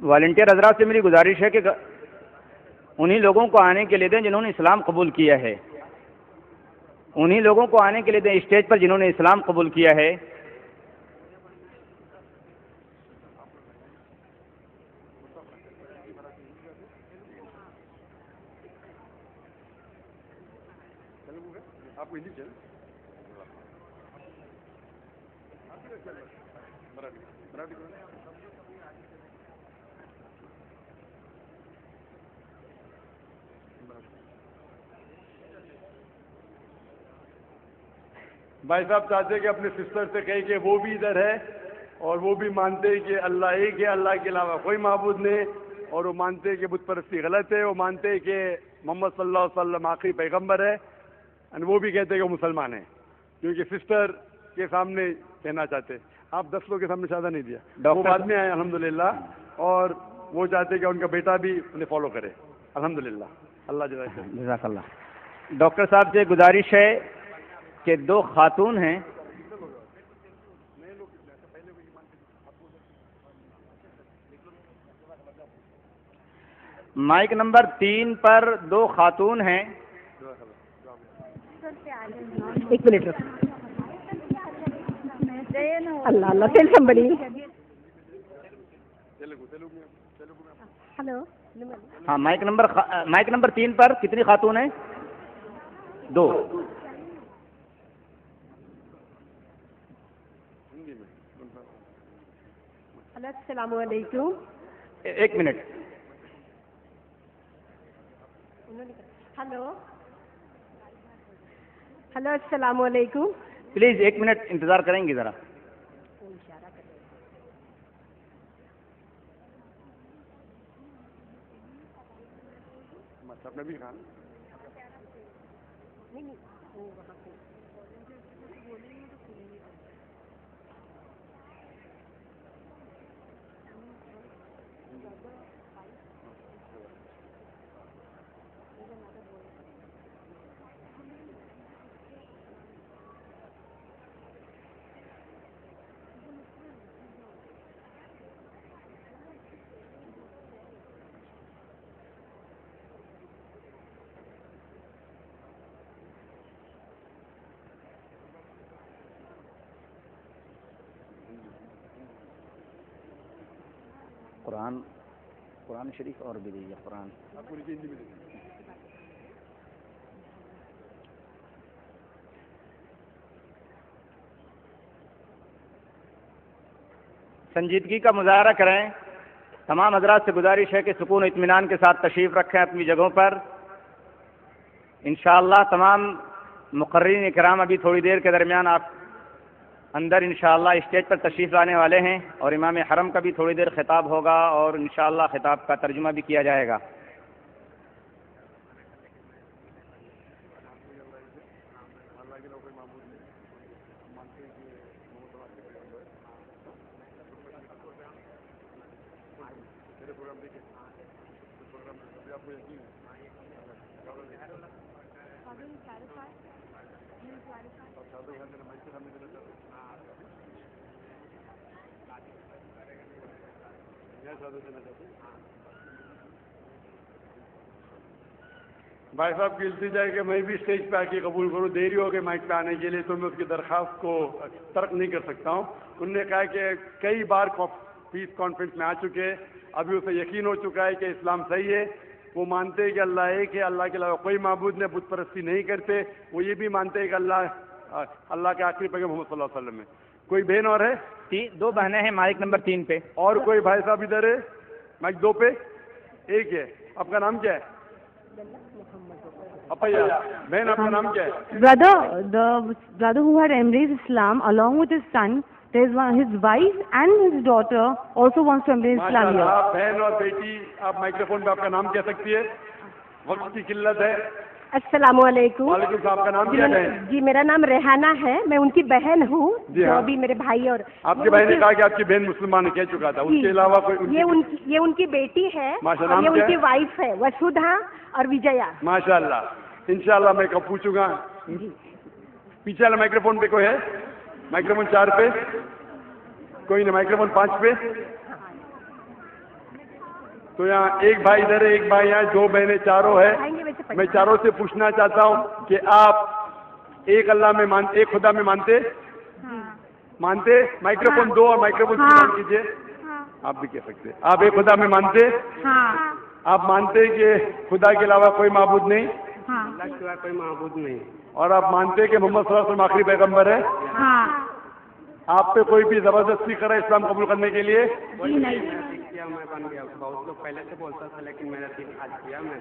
Volunteer حضرات سے میری گزارش ہے کہ انہی لوگوں کو آنے کے لیے دیں جنہوں نے اسلام قبول کیا ہے، انہی لوگوں کو آنے کے لیے دیں اسٹیج پر جنہوں نے اسلام قبول کیا ہے۔ بھائی صاحب چاہتے کہ اپنے سسٹر سے کہیں کہ وہ بھی ادھر ہے اور وہ بھی مانتے ہیں کہ اللہ ایک ہے، اللہ کے علاوہ کوئی معبود نہیں، اور وہ مانتے ہیں کہ بت پرستی غلط ہے، وہ مانتے ہیں کہ محمد صلی اللہ علیہ وسلم آخری پیغمبر ہے، اور وہ بھی کہتے ہیں کہ وہ مسلمان ہیں، کیونکہ سسٹر کے سامنے کہنا چاہتے ہیں۔ آپ 10 لوگوں کے سامنے شہادہ نہیں دیا، وہ بعد میں آئے الحمدللہ، اور وہ چاہتے کہ ان کا بیٹا بھی انہیں فالو کرے الحمدللہ۔ اللہ جزاک اللہ۔ ڈاکٹر صاحب سے گزارش ہے کہ 2 خاتون ہیں، مائک نمبر 3 پر 2 خاتون ہیں۔ ایک منٹ رکو۔ اللہ اللہ ٹیل سمبڑی۔ ہلو ہاں، مائک نمبر 3 پر کتنی خاتون ہیں؟ 2۔ السلام علیکم۔ 1 منٹ۔ ہلو ہلو السلام علیکم۔ پلیز 1 منٹ انتظار کریں گی ذرا۔ قرآن شریف اور بھی دیجیے قرآن۔ سنجیدگی کا مظاہرہ کریں۔ تمام حضرات سے گزارش ہے کہ سکون و اطمینان کے ساتھ تشریف رکھیں اپنی جگہوں پر۔ انشاءاللہ تمام مقررین اکرام ابھی تھوڑی دیر کے درمیان آپ اندر انشاءاللہ اسٹیج پر تشریف لانے والے ہیں، اور امام حرم کا بھی تھوڑی دیر خطاب ہوگا، اور انشاءاللہ خطاب کا ترجمہ بھی کیا جائے گا۔ بھائی صاحب کی التجا ہے کہ میں بھی اسٹیج پہ آ کے قبول کروں، دیری ہو گئی مائک پہ آنے کے لیے، تو میں اس کی درخواست کو ترک نہیں کر سکتا ہوں۔ انہوں نے کہا کہ کئی بار پیس کانفرنس میں آ چکے، ابھی اسے یقین ہو چکا ہے کہ اسلام صحیح ہے، وہ مانتے ہیں کہ اللہ ایک ہے، اللہ کے علاوہ کوئی معبود نہیں، بت پرستی نہیں کرتے، وہ یہ بھی مانتے ہیں کہ اللہ کے آخری پیغمبر محمد صلی اللہ علیہ وسلم ہے۔ کوئی بہن اور ہے؟ 2 بہنیں ہیں مائک نمبر 3 پہ۔ اور کوئی بھائی صاحب ادھر ہے؟ مائک 2 پہ ایک ہے۔ آپ کا نام کیا ہے؟ بہن آپ کا نام کیا ہے؟ brother who had embraced Islam along with his son, his wife and his daughter also wants to embrace Islam here. آپ بہن اور بیٹی، آپ مائکروفون پہ آپ کا نام کہہ سکتی ہے، وقت کی قلت ہے۔ السلام علیکم۔ وعلیکم السلام۔ آپ کا نام کیا ہے؟ جی میرا نام ریحانہ ہے، میں ان کی بہن ہوں، جو ابھی میرے بھائی اور آپ کی بہن نے کہا کہ آپ کی بہن مسلمان کہہ چکا تھا، اس کے علاوہ کوئی؟ یہ ان کی بیٹی ہے، یہ ان کی وائف ہے، وسودھا اور وجیا۔ ماشاء اللہ، انشاءاللہ میں کب پوچھوں گا۔ پیچھے والے مائکروفون پہ کوئی ہے؟ مائکروفون 4 پہ کوئی نہیں، مائکروفون 5 پہ تو یہاں ایک بھائی ادھر ہے، ایک بھائی یہاں، 2 بہنیں، چاروں ہے. میں چاروں سے پوچھنا چاہتا ہوں کہ آپ ایک اللہ میں ایک خدا میں مانتے؟ مائکروفون دو اور مائکروفون استعمال کیجیے. آپ بھی کہہ سکتے. آپ ایک خدا میں مانتے؟ آپ مانتے کہ خدا کے علاوہ کوئی معبود نہیں؟ اللہ کے علاوہ کوئی معبود نہیں. اور آپ مانتے کہ محمد صلی اللہ علیہ وسلم آخری پیغمبر ہے؟ آپ پہ کوئی بھی زبردستی کرے اسلام قبول کرنے کے لیے؟ کیا میں بن گیا. بہت لوگ پہلے سے بولتا تھا لیکن میں نے دن آج کیا. میں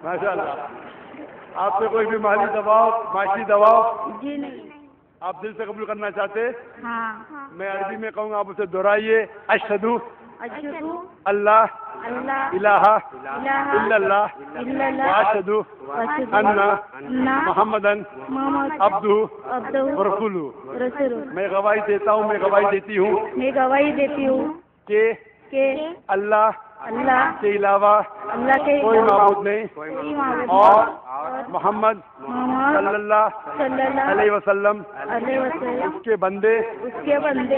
ماشاء اللہ. آپ پہ کوئی بھی مالی دباؤ، معاشی دباؤ؟ جی نہیں. آپ دل سے قبول کرنا چاہتے؟ میں عربی میں کہوں گا، آپ اسے دہرائیے. اشہدو اللہ الہ الا اللہ واشہدو ان محمدن عبدہ ورسولہ. میں گواہی دیتا ہوں، میں گواہی دیتی ہوں کہ اللہ کے علاوہ کوئی معبود نہیں اور محمد صلی اللہ علیہ وسلم اس کے بندے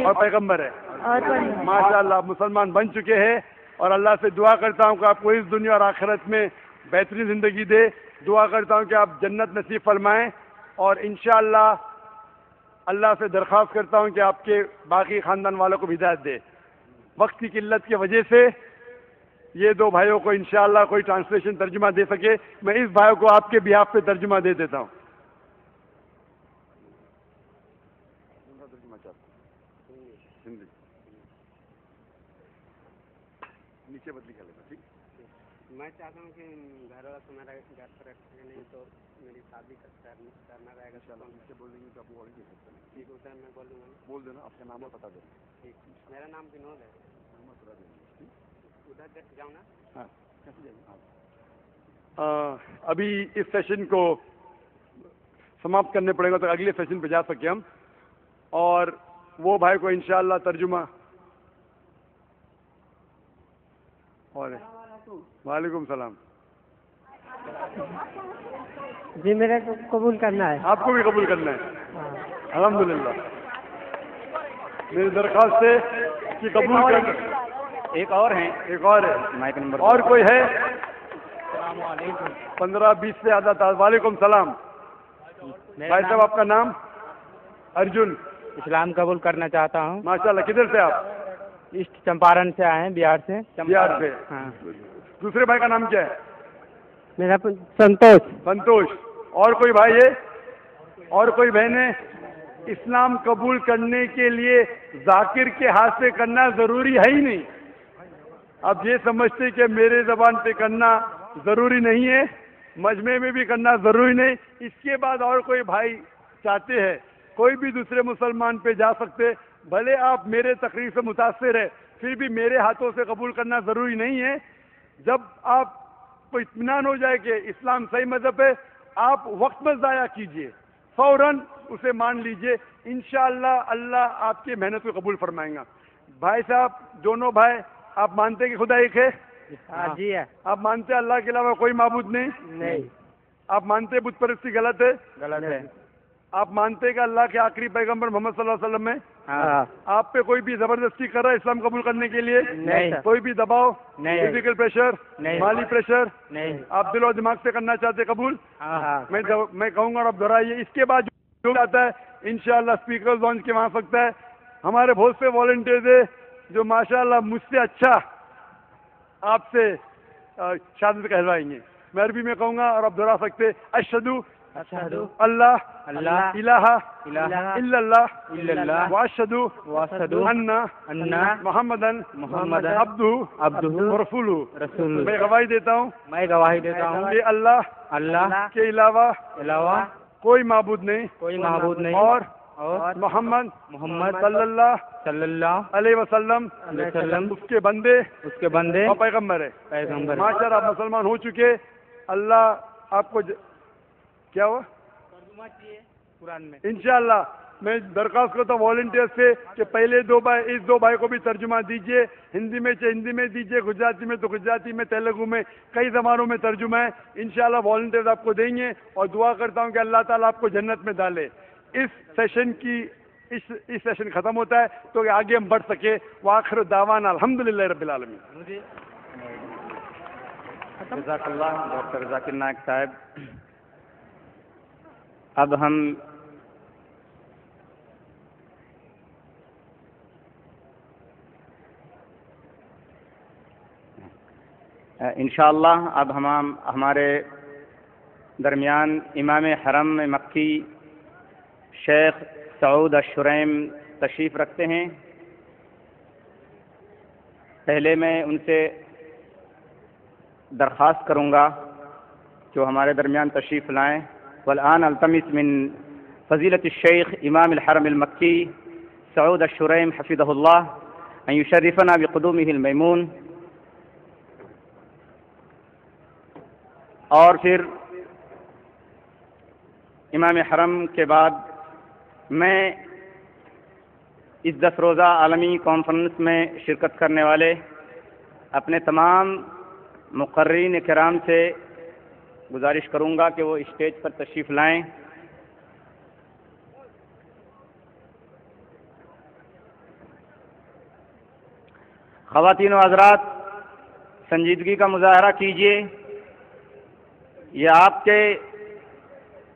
اور پیغمبر ہے. ماشاء اللہ آپ مسلمان بن چکے ہیں، اور اللہ سے دعا کرتا ہوں کہ آپ کو اس دنیا اور آخرت میں بہترین زندگی دے. دعا کرتا ہوں کہ آپ جنت نصیب فرمائیں، اور انشاءاللہ اللہ سے درخواست کرتا ہوں کہ آپ کے باقی خاندان والوں کو بھی ہدایت دے. وقت کی قلت کی وجہ سے یہ 2 بھائیوں کو انشاءاللہ کوئی ٹرانسلیشن ترجمہ دے سکے. میں اس بھائی کو آپ کے بیہاف پہ ترجمہ دے دیتا ہوں. نیچے بدلی کر لینا. ٹھیک. میں چاہتا ہوں کہ گھر والا تو میرا گھر پر رکھے نہیں تو میری شادی کرنا رہے گا. چلو نیچے بول دیں گے تو آپ کو دے سکتے ہیں. ٹھیک ہے سر، میں بول دوں گا. بول دینا آپ کا نام اور پتہ دیں. ٹھیک. میرا نام ونود ہے. ادھر جاؤں نا. ہاں ابھی اس سیشن کو سماپت کرنے پڑے گا تو اگلے سیشن پہ جا سکے ہم. اور وہ بھائی کو انشاءاللہ ترجمہ. اور وعلیکم السلام. جی میرے کو قبول کرنا ہے. آپ کو بھی قبول کرنا ہے. الحمدللہ. میری درخواست ہے کہ قبول کرنا. ایک اور ہیں. ایک اور ہے. مائک نمبر اور کوئی ہے؟ السلام علیکم. 15-20 سے زیادہ تھا. وعلیکم السلام. بھائی صاحب آپ کا نام؟ ارجن. اسلام قبول کرنا چاہتا ہوں. ماشاءاللہ. کدھر سے آپ؟ ایسٹ چمپارن سے آئے ہیں، بہار سے. بہار سے. ہاں. دوسرے بھائی کا نام کیا ہے؟ میرا سنتوش. سنتوش. اور کوئی بھائی ہے؟ اور کوئی بہنیں؟ اسلام قبول کرنے کے لیے ذاکر کے ہاتھ سے کرنا ضروری ہے ہی نہیں. اب یہ سمجھتے کہ میرے زبان پہ کرنا ضروری نہیں ہے، مجمع میں بھی کرنا ضروری نہیں. اس کے بعد اور کوئی بھائی چاہتے ہیں کوئی بھی دوسرے مسلمان پہ جا سکتے. بھلے آپ میرے تقریر سے متاثر ہے، پھر بھی میرے ہاتھوں سے قبول کرنا ضروری نہیں ہے. جب آپ کو اطمینان ہو جائے کہ اسلام صحیح مذہب ہے، آپ وقت میں ضائع کیجئے، فوراً اسے مان لیجئے. انشاءاللہ اللہ آپ کی محنت کو قبول فرمائیں گا. بھائی صاحب، دونوں بھائی، آپ مانتے کہ خدا ایک ہے؟ جی ہے. آپ مانتے اللہ کے علاوہ کوئی معبود نہیں؟ نہیں. آپ مانتے بت پرستی غلط ہے؟ غلط ہے. آپ مانتے کہ اللہ کے آخری پیغمبر محمد صلی اللہ علیہ وسلم ہے؟ ہاں. آپ پہ کوئی بھی زبردستی کر رہا ہے اسلام قبول کرنے کے لیے؟ نہیں. کوئی بھی دباؤ، نہیں. فزیکل پریشر، نہیں. مالی پریشر؟ نہیں. آپ دل و دماغ سے کرنا چاہتے قبول؟ ہاں. میں کہوں گا اور آپ دہرائیے. اس کے بعد جو آتا ہے انشاءاللہ اسپیکر لانچ کے وہاں سکتا ہے. ہمارے بہت سے والنٹیئرز ہیں جو ماشاءاللہ مجھ سے اچھا آپ سے شہادت کہلوائیں گے. میں عربی میں کہوں گا اور آپ دہرا سکتے. اشہدو اللہ الہ الا اللہ واشہدو ان محمدن عبدہ ورسولہ. میں گواہی دیتا ہوں کہ اللہ کے علاوہ کوئی معبود نہیں اور محمد صلی اللہ علیہ وسلم اس کے بندے اور پیغمبر ہے. ماشاءاللہ آپ مسلمان ہو چکے. اللہ آپ کو کیا ہوا قرآن میں انشاءاللہ. میں درخواست کرتا ہوں والنٹیئر سے کہ پہلے 2 بھائی، اس 2 بھائی کو بھی ترجمہ دیجیے. ہندی میں چاہے ہندی میں دیجیے، گجراتی میں تو گجراتی میں، تیلگو میں، کئی زبانوں میں ترجمہ ہے. انشاءاللہ والنٹیئرز آپ کو دیں گے. اور دعا کرتا ہوں کہ اللہ تعالیٰ آپ کو جنت میں ڈالے. اس سیشن ختم ہوتا ہے تو کہ آگے ہم بڑھ سکے. وآخر دعوانا الحمدللہ رب العالمین. جزاک اللہ ڈاکٹر ذاکر نائک صاحب. اب ہم انشاءاللہ اب ہمارے درمیان امام حرم مکی شیخ سعود الشریم تشریف رکھتے ہیں. پہلے میں ان سے درخواست کروں گا کہ وہ ہمارے درمیان تشریف لائیں. والآن التمس من فضیلت الشیخ امام الحرم المکی سعود الشریم حفظہ اللہ ان یشرفنا بقدومہ المیمون. اور پھر امام حرم کے بعد میں اس 10 روزہ عالمی کانفرنس میں شرکت کرنے والے اپنے تمام مقررین کرام سے گزارش کروں گا کہ وہ اسٹیج پر تشریف لائیں. خواتین و حضرات سنجیدگی کا مظاہرہ کیجیے. یہ آپ کے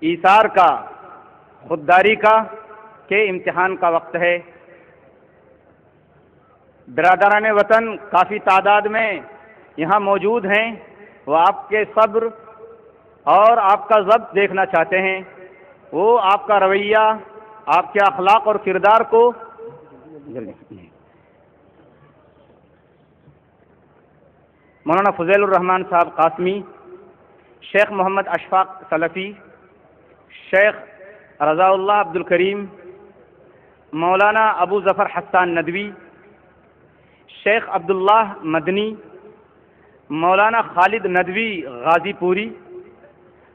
ایثار کا، خودداری کا کے امتحان کا وقت ہے. برادران وطن کافی تعداد میں یہاں موجود ہیں. وہ آپ کے صبر اور آپ کا ضبط دیکھنا چاہتے ہیں. وہ آپ کا رویہ، آپ کے اخلاق اور کردار کو مولانا فضیل الرحمان صاحب قاسمی، شیخ محمد اشفاق سلفی، شیخ رضا اللہ عبد الکریم، مولانا ابو ظفر حسان ندوی، شیخ عبداللہ مدنی، مولانا خالد ندوی غازی پوری،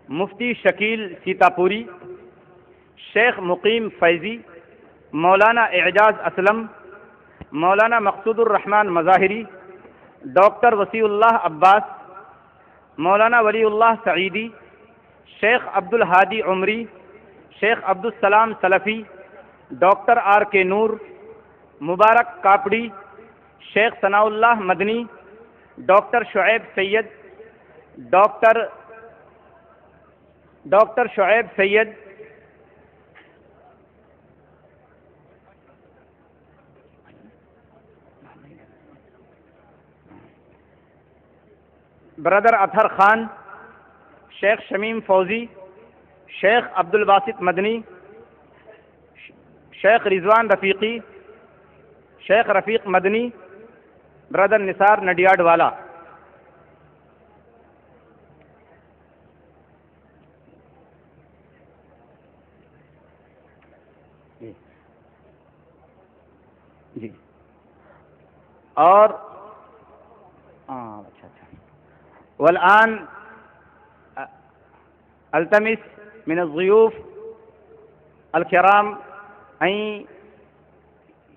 مفتی شکیل سیتاپوری، شیخ مقیم فیضی، مولانا اعجاز اسلم، مولانا مقصود الرحمان مظاہری، ڈاکٹر وسیع اللہ عباس، مولانا ولی اللہ سعیدی، شیخ عبد الہادی عمری، شیخ عبد السلام سلفی، ڈاکٹر آر کے نور، مبارک کاپڑی، شیخ ثناء اللہ مدنی، ڈاکٹر شعیب سید، ڈاکٹر شعیب سید، برادر اطہر خان، شیخ شمیم فوزی، شیخ عبد الباسط مدنی، شیخ رضوان رفیقی، شیخ رفیق مدنی، برادر نثار نڈیاڈ والا. جی اور اچھا والآن التمس من الضيوف الكرام أن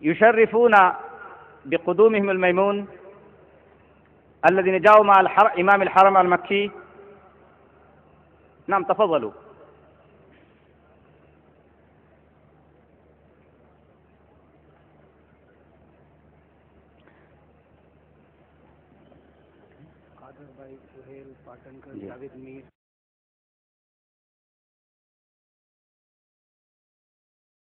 يشرفونا بقدومهم الميمون الذين جاءوا مع إمام الحرم المكي. نعم تفضلوا. قادر بھائی سہیل پاٹنکر، جاوید میر.